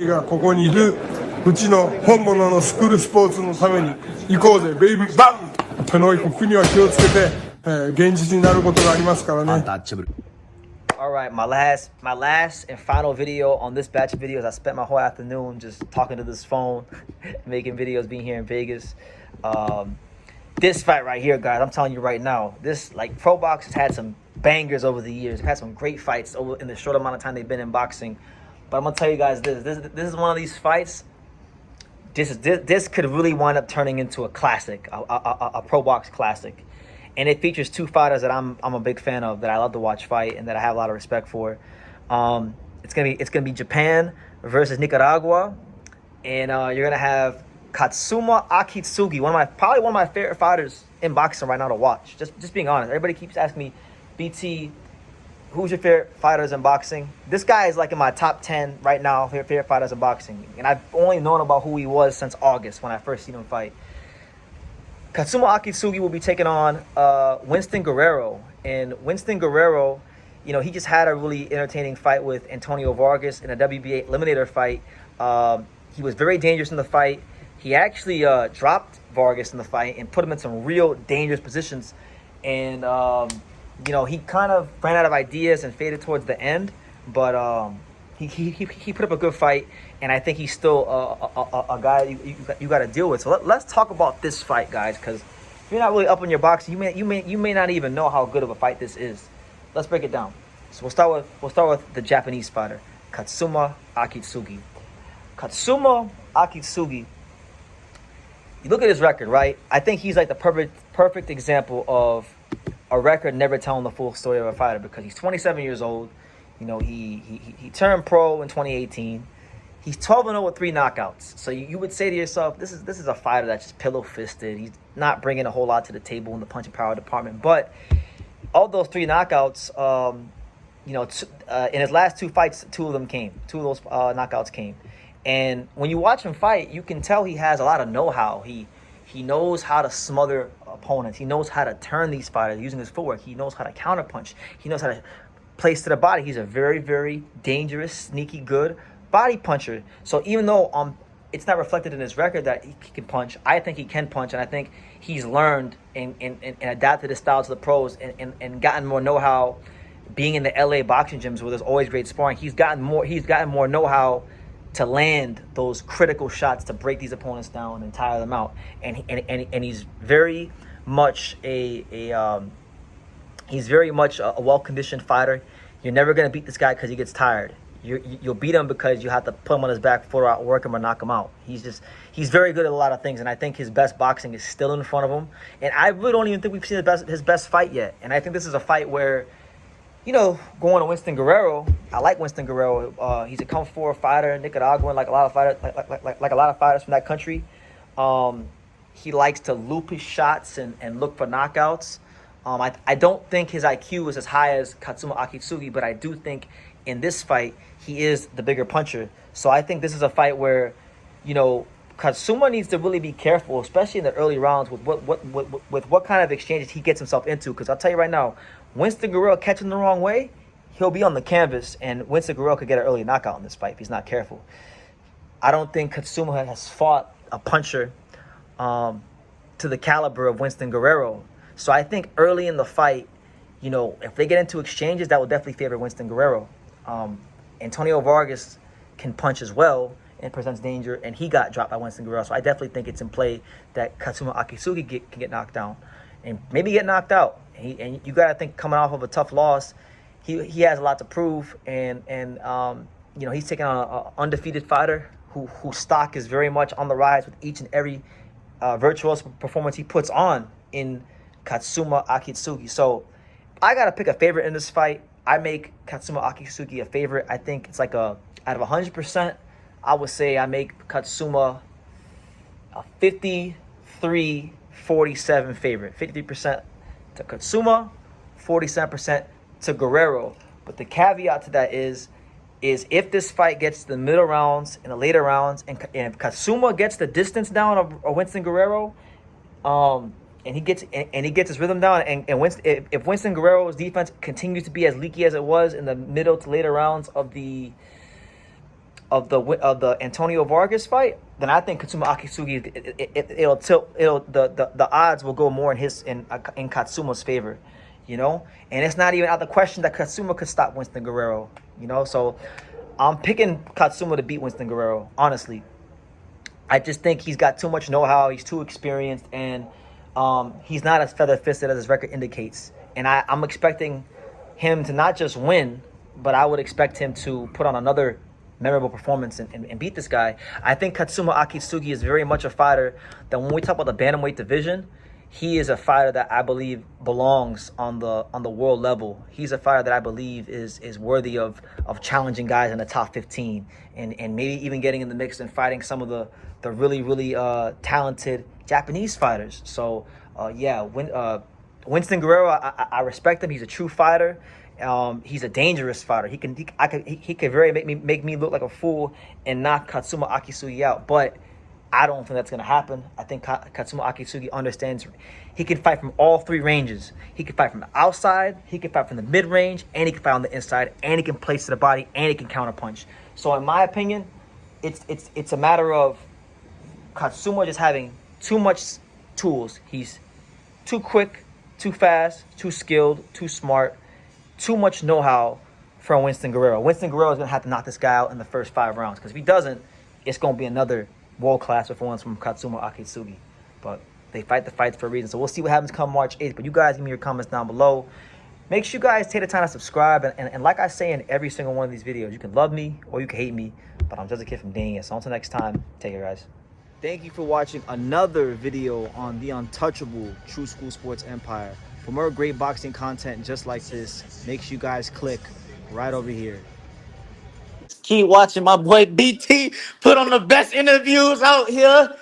がここにいるうちの本物のスクールスポーツのために行こうぜベイビーバンこの国は気をつけて、現実になることがありますからね。Alright, my last and final video on this batch of videos. I spent my whole afternoon just talking to this phone, making videos, being here in Vegas. This fight right here, guys, I'm telling you right now, this, like, pro box has had some bangers over the years. They've had some great fights in the short amount of time they've been in boxing. But I'm gonna tell you guys this is one of these fights. This could really wind up turning into a classic, a pro box classic, and it features two fighters that I'm a big fan of, that I love to watch fight, and that I have a lot of respect for. It's gonna be Japan versus Nicaragua, and you're gonna have Katsuma Akitsugi, probably one of my favorite fighters in boxing right now to watch. Just being honest, everybody keeps asking me, BT, who's your favorite fighters in boxing? This guy is like in my top 10 right now, favorite fighters in boxing. And I've only known about who he was since August when I first seen him fight. Katsuma Akitsugi will be taking on Winston Guerrero. And Winston Guerrero, you know, he just had a really entertaining fight with Antonio Vargas in a WBA eliminator fight. He was very dangerous in the fight. He actually dropped Vargas in the fight and put him in some real dangerous positions. And you know, he kind of ran out of ideas and faded towards the end, but he put up a good fight, and I think he's still a guy you got to deal with. So let's talk about this fight, guys, because if you're not really up on your boxing, you may not even know how good of a fight this is. Let's break it down. So we'll start with the Japanese fighter, Katsuma Akitsugi. Katsuma Akitsugi. You look at his record, right? I think he's like the perfect example of a record never telling the full story of a fighter, because he's 27 years old. You know, he turned pro in 2018. He's 12-0 with 3 knockouts. So you would say to yourself, this is a fighter that's just pillow-fisted. He's not bringing a whole lot to the table in the punching power department. But of those 3 knockouts, you know, in his last 2 fights, 2 of them came. 2 of those knockouts came. And when you watch him fight, you can tell he has a lot of know-how. He knows how to smother opponents. He knows how to turn these fighters using his footwork. He knows how to counterpunch. He knows how to place to the body. He's a very, very dangerous, sneaky, good body puncher. So even though it's not reflected in his record that he can punch, I think he can punch, and I think he's learned and adapted his style to the pros and gotten more know-how being in the LA boxing gyms where there's always great sparring. He's gotten more know-how to land those critical shots to break these opponents down and tire them out, and he's very much a well-conditioned fighter. You're never gonna beat this guy because he gets tired. You'll beat him because you have to put him on his back foot out, work him, or knock him out. He's very good at a lot of things, and I think his best boxing is still in front of him. And I really don't even think we've seen his best fight yet. And I think this is a fight where, you know, going to Winston Guerrero, I like Winston Guerrero. He's a Kung Fu fighter, Nicaraguan, like a lot of fighters from that country. He likes to loop his shots and look for knockouts. I don't think his IQ is as high as Katsuma Akitsugi, but I do think in this fight he is the bigger puncher. So I think this is a fight where, you know, Katsuma needs to really be careful, especially in the early rounds, with what kind of exchanges he gets himself into. Because I'll tell you right now, Winston Guerrero catching the wrong way, he'll be on the canvas, and Winston Guerrero could get an early knockout in this fight if he's not careful. I don't think Katsuma has fought a puncher to the caliber of Winston Guerrero. So I think early in the fight, you know, if they get into exchanges, that will definitely favor Winston Guerrero. Antonio Vargas can punch as well and presents danger, and he got dropped by Winston Guerrero. So I definitely think it's in play that Katsuma Akitsugi can get knocked down and maybe get knocked out. And you got to think, coming off of a tough loss, he has a lot to prove, and you know, he's taking on an undefeated fighter whose stock is very much on the rise with each and every virtuoso performance he puts on in Katsuma Akitsugi. So I got to pick a favorite in this fight. I make Katsuma Akitsugi a favorite. I think it's like out of 100%, I would say I make Katsuma a 53-47 favorite. 53% to Katsuma, 47% to Guerrero. But the caveat to that is if this fight gets to the middle rounds and the later rounds, and if Katsuma gets the distance down of Winston Guerrero, and he gets his rhythm down, and if Winston Guerrero's defense continues to be as leaky as it was in the middle to later rounds of the of the Antonio Vargas fight, then I think Katsuma Akitsugi it'll tilt the odds will go more in Katsuma's favor, you know. And it's not even out of the question that Katsuma could stop Winston Guerrero, you know. So I'm picking Katsuma to beat Winston Guerrero, honestly. I just think he's got too much know-how. He's too experienced, and he's not as feather-fisted as his record indicates. And I'm expecting him to not just win, but I would expect him to put on another memorable performance and beat this guy. I think Katsuma Akitsugi is very much a fighter that when we talk about the bantamweight division, he is a fighter that I believe belongs on the world level. He's a fighter that I believe is worthy of challenging guys in the top 15 and maybe even getting in the mix and fighting some of the really talented Japanese fighters. So yeah, Winston Guerrero, I respect him. He's a true fighter. He's a dangerous fighter. He could very make me look like a fool and knock Katsuma Akitsugi out. But I don't think that's gonna happen. I think Katsuma Akitsugi understands he can fight from all three ranges. He can fight from the outside, he can fight from the mid range, and he can fight on the inside, and he can place to the body, and he can counterpunch. So in my opinion, it's a matter of Katsuma just having too much tools. He's too quick, too fast, too skilled, too smart, too much know-how from Winston Guerrero. Winston Guerrero is going to have to knock this guy out in the first 5 rounds, because if he doesn't, it's going to be another world-class performance from Katsuma Akitsugi. But they fight the fights for a reason. So we'll see what happens come March 8th. But you guys give me your comments down below. Make sure you guys take the time to subscribe. And like I say in every single one of these videos, you can love me or you can hate me. But I'm just a kid from Dania. So until next time, take care, guys. Thank you for watching another video on the untouchable True School Sports Empire. For more great boxing content just like this, make sure you guys click right over here. Keep watching my boy BT put on the best interviews out here.